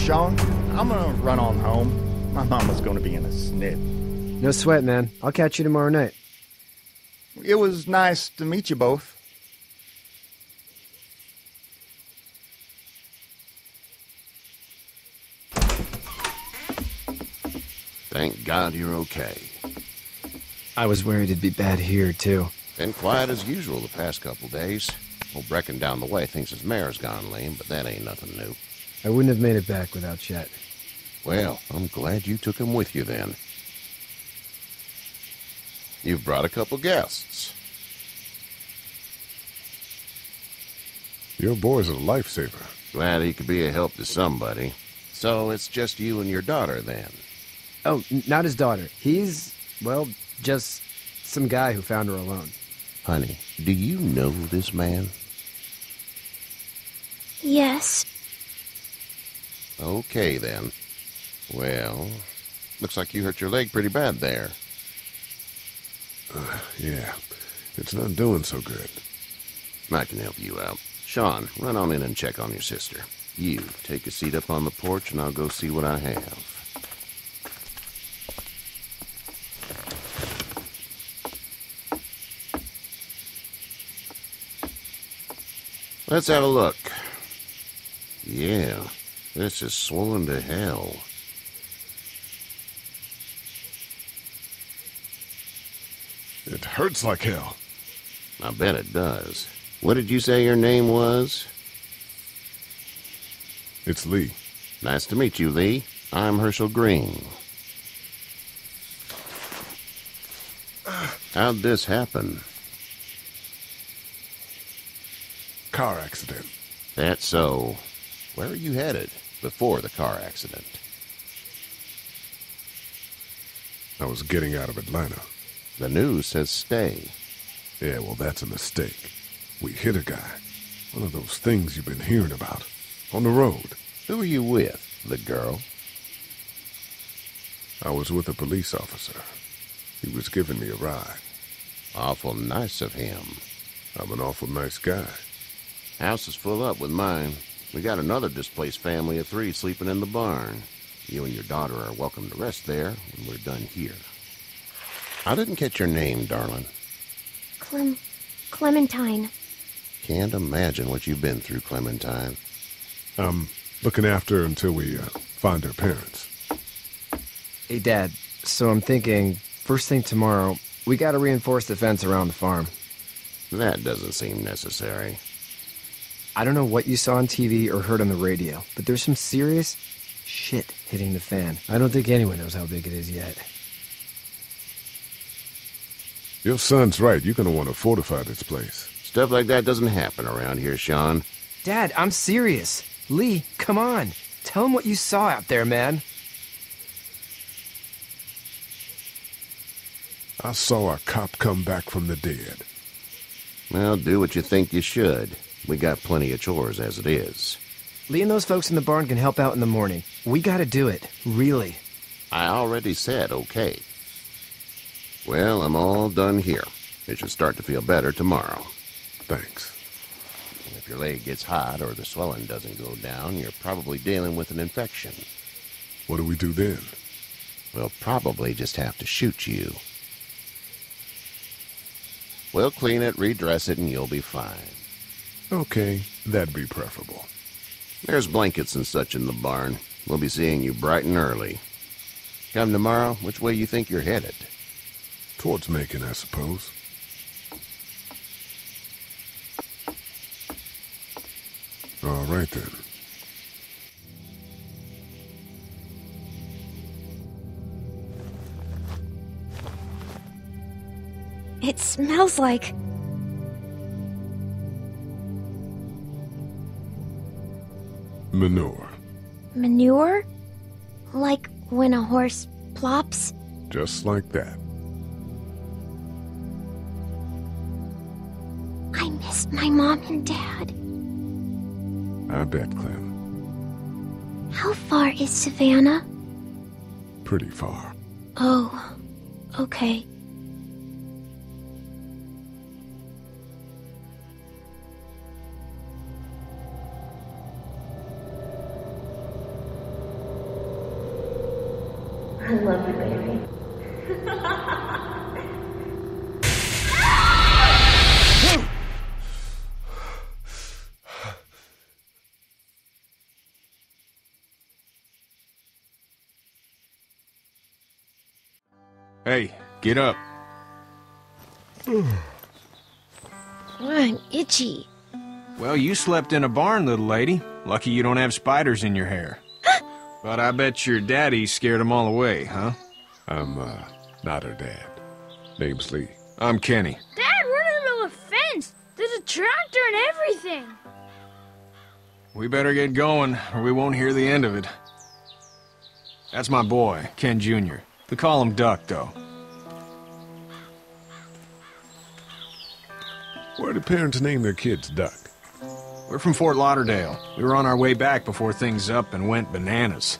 Sean, I'm gonna run on home. My mama's gonna be in a snit. No sweat, man. I'll catch you tomorrow night. It was nice to meet you both. Thank God you're okay. I was worried it'd be bad here, too. Been quiet as usual the past couple days. Old Brecken down the way thinks his mare's gone lame, but that ain't nothing new. I wouldn't have made it back without Chet. Well, I'm glad you took him with you then. You've brought a couple guests. Your boy's a lifesaver. Glad he could be a help to somebody. So it's just you and your daughter then? Oh, not his daughter. He's, well, just some guy who found her alone. Honey, do you know this man? Yes. Okay, then. Well, looks like you hurt your leg pretty bad there. Yeah, it's not doing so good. I can help you out. Sean, run on in and check on your sister. You, take a seat up on the porch and I'll go see what I have. Let's have a look. Yeah, this is swollen to hell. It hurts like hell. I bet it does. What did you say your name was? It's Lee. Nice to meet you, Lee. I'm Herschel Green. How'd this happen? Car accident. That's so. Where are you headed before the car accident? I was getting out of Atlanta. The news says stay. Yeah, well, that's a mistake. We hit a guy. One of those things you've been hearing about. On the road. Who are you with? The girl? I was with a police officer. He was giving me a ride. Awful nice of him. I'm an awful nice guy. House is full up with mine. We got another displaced family of 3 sleeping in the barn. You and your daughter are welcome to rest there when we're done here. I didn't catch your name, darling. Clementine. Can't imagine what you've been through, Clementine. I'm looking after her until we find her parents. Hey, Dad, so I'm thinking, first thing tomorrow, we gotta reinforce the fence around the farm. That doesn't seem necessary. I don't know what you saw on TV or heard on the radio, but there's some serious shit hitting the fan. I don't think anyone knows how big it is yet. Your son's right. You're gonna want to fortify this place. Stuff like that doesn't happen around here, Sean. Dad, I'm serious. Lee, come on. Tell him what you saw out there, man. I saw a cop come back from the dead. Well, do what you think you should. We got plenty of chores as it is. Lee and those folks in the barn can help out in the morning. We gotta do it. Really. I already said okay. Well, I'm all done here. It should start to feel better tomorrow. Thanks. And if your leg gets hot or the swelling doesn't go down, you're probably dealing with an infection. What do we do then? We'll probably just have to shoot you. We'll clean it, redress it, and you'll be fine. Okay, that'd be preferable. There's blankets and such in the barn. We'll be seeing you bright and early. Come tomorrow, which way you think you're headed? Towards Macon, I suppose. All right, then. It smells like... Manure. manure? Like when a horse plops? Just like that. I missed my mom and dad. I bet, Clem. How far is Savannah? Pretty far. Oh, okay. Hey, get up. I'm itchy. Well, you slept in a barn, little lady. Lucky you don't have spiders in your hair. But I bet your daddy scared them all away, huh? I'm, not her dad. Name's Lee. I'm Kenny. Dad, we're in the middle of a fence. There's a tractor and everything. We better get going, or we won't hear the end of it. That's my boy, Ken Jr. We call him Duck, though. Where do parents name their kids Duck? We're from Fort Lauderdale. We were on our way back before things up and went bananas.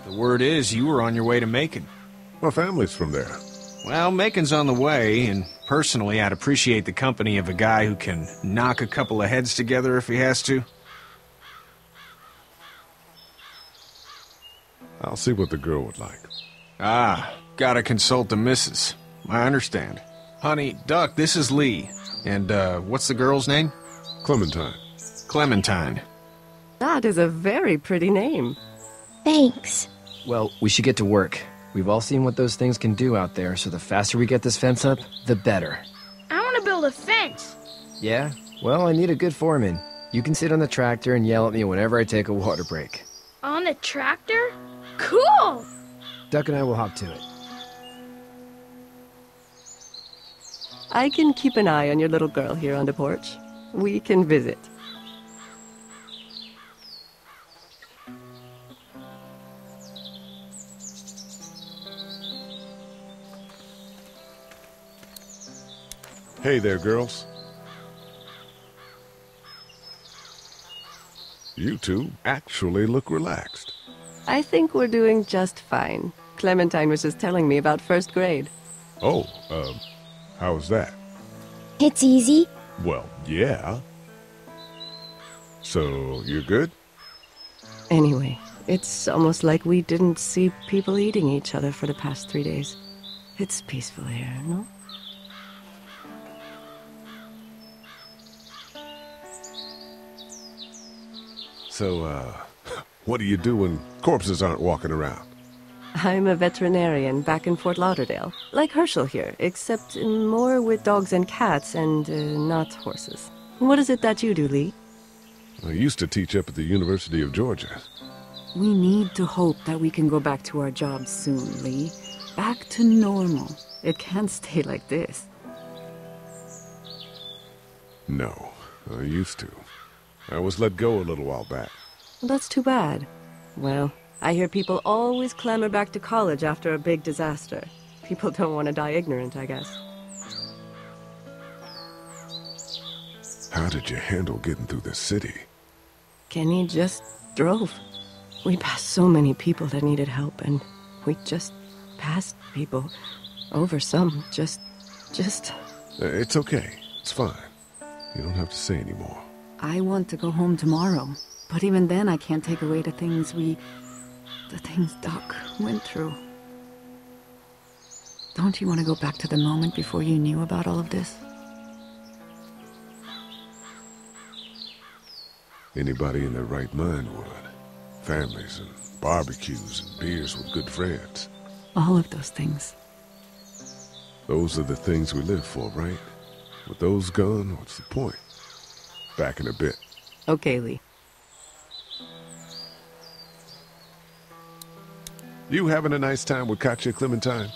The word is you were on your way to Macon. My family's from there. Well, Macon's on the way, and personally, I'd appreciate the company of a guy who can knock a couple of heads together if he has to. I'll see what the girl would like. Ah, gotta consult the missus. I understand. Honey, Duck, this is Lee. And, what's the girl's name? Clementine. Clementine. That is a very pretty name. Thanks. Well, we should get to work. We've all seen what those things can do out there, so the faster we get this fence up, the better. I want to build a fence. Yeah? Well, I need a good foreman. You can sit on the tractor and yell at me whenever I take a water break. On the tractor? Cool! Duck and I will hop to it. I can keep an eye on your little girl here on the porch. We can visit. Hey there, girls. You two actually look relaxed. I think we're doing just fine. Clementine was just telling me about first grade. Oh, how was that? It's easy. Well, yeah. So, you're good? Anyway, it's almost like we didn't see people eating each other for the past 3 days. It's peaceful here, no? So, what do you do when corpses aren't walking around? I'm a veterinarian back in Fort Lauderdale. Like Herschel here, except more with dogs and cats and not horses. What is it that you do, Lee? I used to teach up at the University of Georgia. We need to hope that we can go back to our jobs soon, Lee. Back to normal. It can't stay like this. No, I used to. I was let go a little while back. That's too bad. Well, I hear people always clamor back to college after a big disaster. People don't want to die ignorant, I guess. How did you handle getting through the city? Kenny just drove. We passed so many people that needed help, and we just passed people. Over some, just... It's okay. It's fine. You don't have to say anymore. I want to go home tomorrow, but even then I can't take away the things Doc went through. Don't you want to go back to the moment before you knew about all of this? Anybody in their right mind would. Families and barbecues and beers with good friends. All of those things. Those are the things we live for, right? With those gone, what's the point? Back in a bit. Okay, Lee. You having a nice time with Katya, Clementine?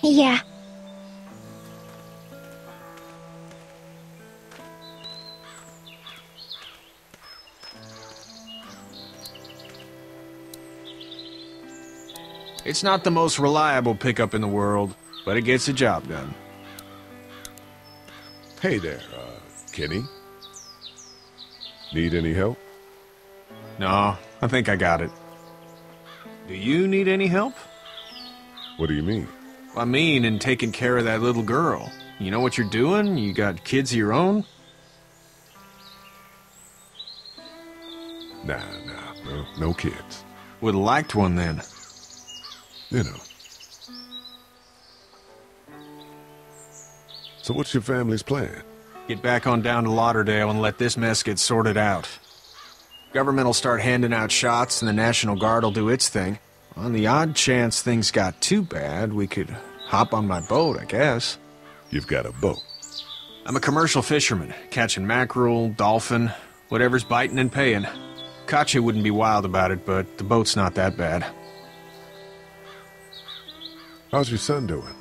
Yeah. It's not the most reliable pickup in the world, but it gets the job done. Hey there, Kenny. Need any help? No, I think I got it. Do you need any help? What do you mean? I mean, in taking care of that little girl. You know what you're doing? You got kids of your own? Nah, no kids. Would've liked one then. You know. So what's your family's plan? Get back on down to Lauderdale and let this mess get sorted out. Government will start handing out shots and the National Guard will do its thing. On the odd chance things got too bad, we could hop on my boat, I guess. You've got a boat. I'm a commercial fisherman, catching mackerel, dolphin, whatever's biting and paying. Katya wouldn't be wild about it, but the boat's not that bad. How's your son doing?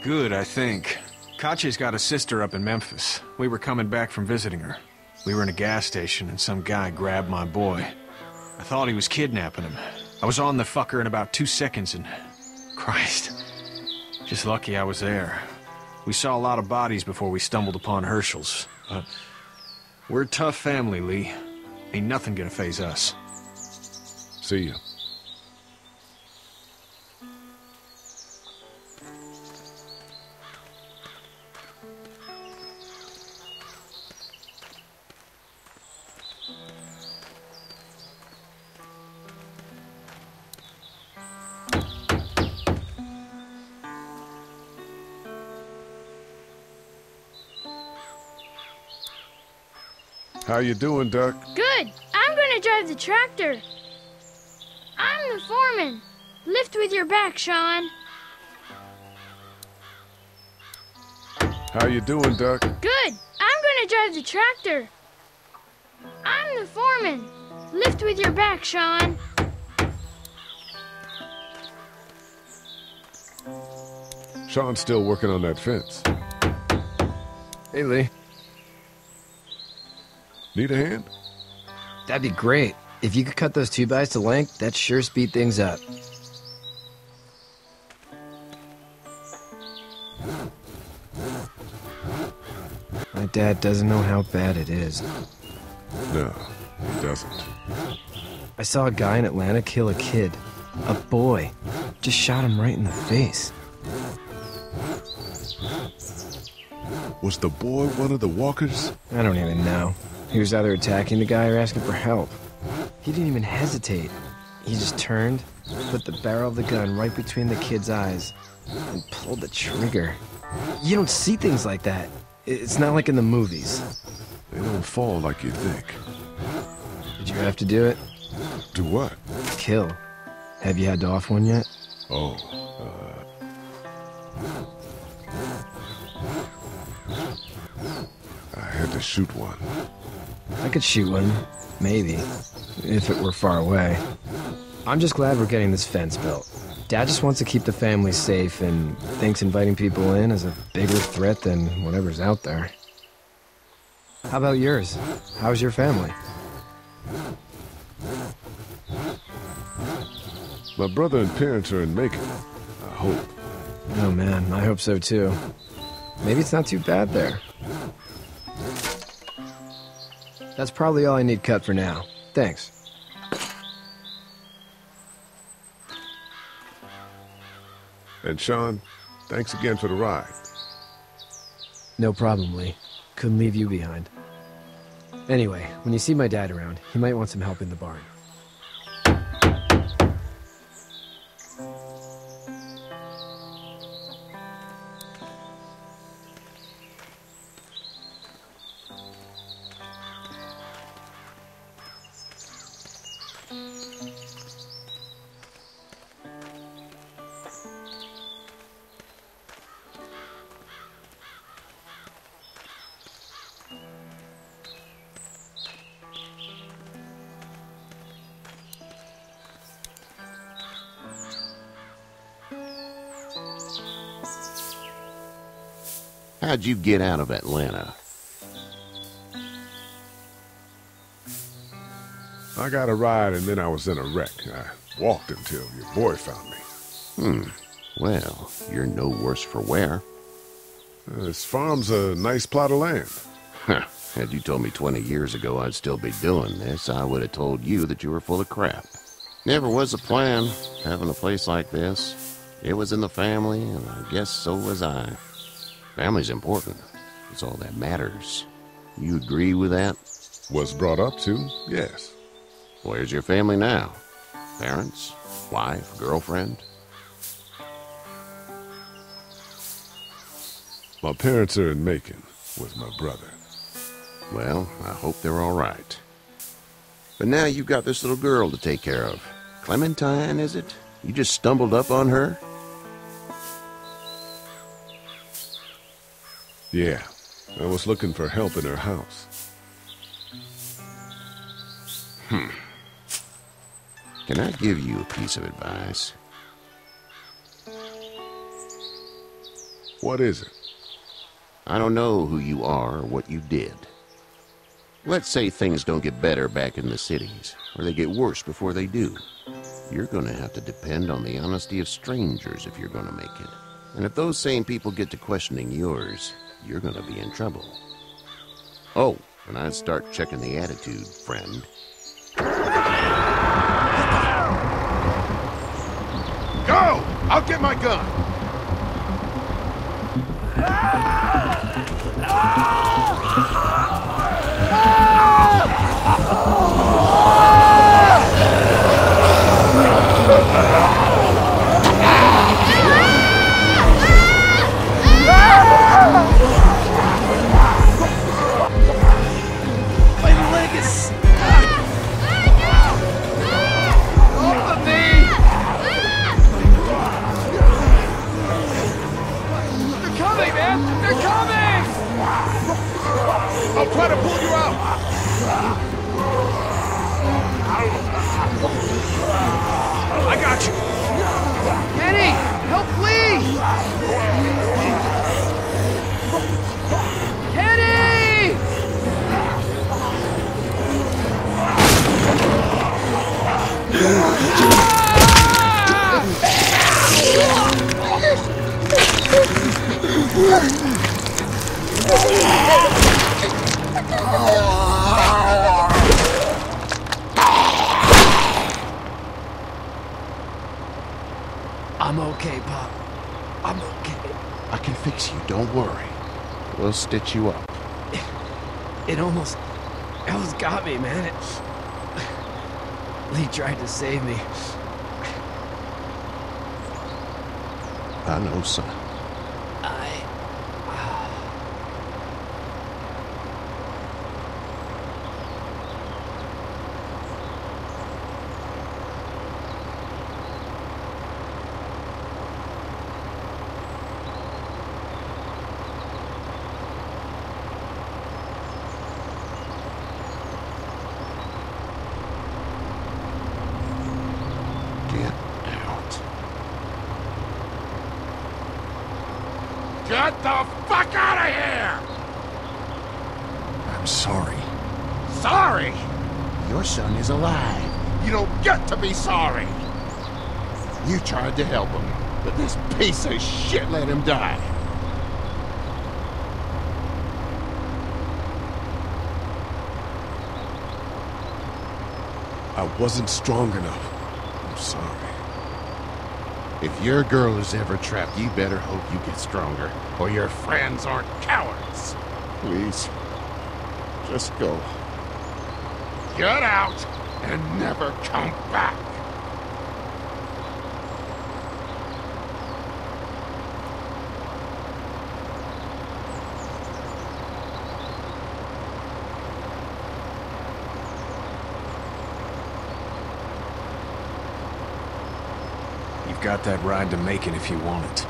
Good, I think. Katya's got a sister up in Memphis. We were coming back from visiting her. We were in a gas station and some guy grabbed my boy. I thought he was kidnapping him. I was on the fucker in about 2 seconds and... Christ. Just lucky I was there. We saw a lot of bodies before we stumbled upon Hershel's. But we're a tough family, Lee. Ain't nothing gonna faze us. See you. How you doing, Duck? Good. I'm gonna drive the tractor. I'm the foreman. Lift with your back, Sean. How you doing, Duck? Good. I'm gonna drive the tractor. I'm the foreman. Lift with your back, Sean. Sean's still working on that fence. Hey, Lee. Need a hand? That'd be great. If you could cut those 2x to length, that'd sure speed things up. My dad doesn't know how bad it is. No, he doesn't. I saw a guy in Atlanta kill a kid. A boy. Just shot him right in the face. Was the boy one of the walkers? I don't even know. He was either attacking the guy or asking for help. He didn't even hesitate. He just turned, put the barrel of the gun right between the kid's eyes, and pulled the trigger. You don't see things like that. It's not like in the movies. They don't fall like you think. Did you have to do it? Do what? Kill. Have you had to off one yet? Oh, I had to shoot one. I could shoot one, maybe, if it were far away. I'm just glad we're getting this fence built. Dad just wants to keep the family safe and thinks inviting people in is a bigger threat than whatever's out there. How about yours? How's your family? My brother and parents are in Macon. I hope. Oh man, I hope so too. Maybe it's not too bad there. That's probably all I need cut for now. Thanks. And Sean, thanks again for the ride. No problem, Lee. Couldn't leave you behind. Anyway, when you see my dad around, he might want some help in the barn. How'd you get out of Atlanta? I got a ride and then I was in a wreck. I walked until your boy found me. Well, you're no worse for wear. This farm's a nice plot of land. Huh. Had you told me 20 years ago I'd still be doing this, I would have told you that you were full of crap. Never was a plan, having a place like this. It was in the family, and I guess so was I. Family's important. It's all that matters. You agree with that? Was brought up to, yes. Where's your family now? Parents? Wife? Girlfriend? My parents are in Macon with my brother. Well, I hope they're all right. But now you've got this little girl to take care of. Clementine, is it? You just stumbled up on her? Yeah, I was looking for help in her house. Can I give you a piece of advice? What is it? I don't know who you are or what you did. Let's say things don't get better back in the cities, or they get worse before they do. You're gonna have to depend on the honesty of strangers if you're gonna make it. And if those same people get to questioning yours, you're gonna be in trouble. Oh, and I'd start checking the attitude, friend. Go! I'll get my gun! My leg is stuck. Off of me! They're coming, man! They're coming! I'll try to pull you out! I got you. Kenny! Help, please! Kenny! I'm okay, Pop. I'm okay. I can fix you, don't worry. We'll stitch you up. It almost got me, man. Lee tried to save me. I know, son. Get the fuck out of here! I'm sorry. Sorry? Your son is alive. You don't get to be sorry. You tried to help him, but this piece of shit let him die. I wasn't strong enough. I'm sorry. If your girl is ever trapped, you better hope you get stronger, or your friends aren't cowards. Please, just go. Get out and never come back. You've got that ride to Macon if you want it.